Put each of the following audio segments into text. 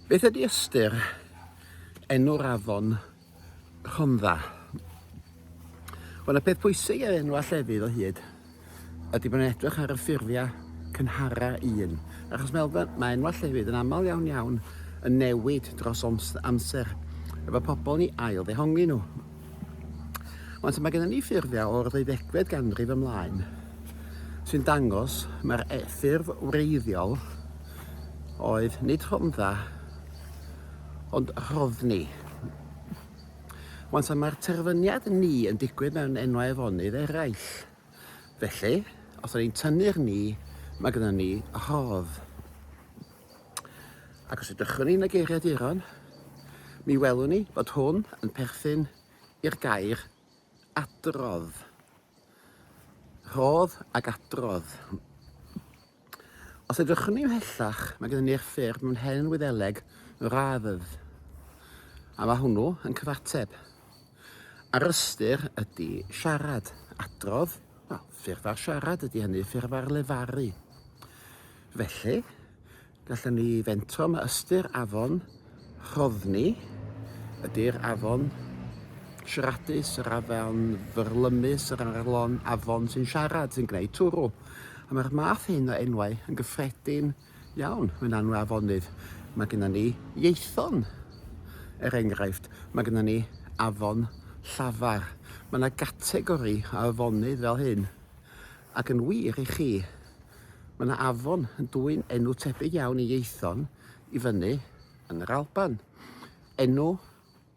Beth ydy ystyr enw'r afon Rhondda? Wel, y peth pwysig ar enw llefydd o hyd ydy bod yn edrych ar y ffurfiau cynhara un. Achos mae enw llefydd yn aml iawn yn newid dros amser efo pobl ni ail ddehongi nhw. Ond mae gennym ni ffurfiau o'r 18fed ganrif ymlaen sy'n dangos mae'r ffurf wreiddiol oedd nid Rhondda ond Rhoddni. Wan mae'r terfyniad ni yn digwydd mewn enwau afonydd eraill. Felly, os o'n i'n tynnu'r ni, mae gennym ni rhodd. Ac os ydych ni'n y geiriaduron, mi welwn ni bod hwn yn perthyn i'r gair adrodd. Rhodd ac adrodd. Os ydych ni'n hellach, mae gennym ni'r ffurf mewn hen Wyddeleg raddedd. A mae hwnnw yn cyfateb. A'r ystyr ydy siarad. Adrodd, ffurf ar siarad ydy hynny, ffurf ar lefaru. Felly, gallwn ni fentro mae ystyr afon Rhoddni ydy'r afon siaradus, yr afon fyrlymus, yr afon sy'n siarad, sy'n gwneud twrw. A mae'r math hyn o enwau yn gyffredin iawn mewn enw afonydd. Mae gennym ni ieithon, enghraifft. Mae gennym ni afon llafar. Mae yna gategori o afonydd fel hyn. Ac yn wir i chi, mae yna afon yn dwy'n enw tebyg iawn i ieithon i fyny yn yr Alban. Enw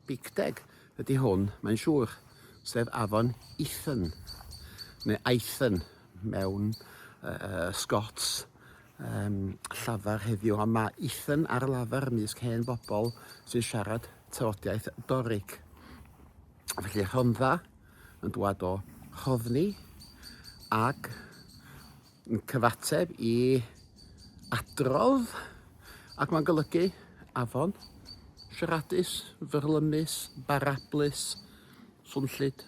bigdeg ydy hwn, mae'n siŵr, sef afon Ethan, neu Aethyn mewn Scots llafar heddiw. Ond mae Ethan ar y lafar ymysg hen bobl sy'n siarad tafodiaeth Doric. Felly Rhondda yn dŵad o Rhoddni ac yn cyfateb i adrodd ac mae'n golygu afon siaradus, fyrlymus, barablus, swnllyd.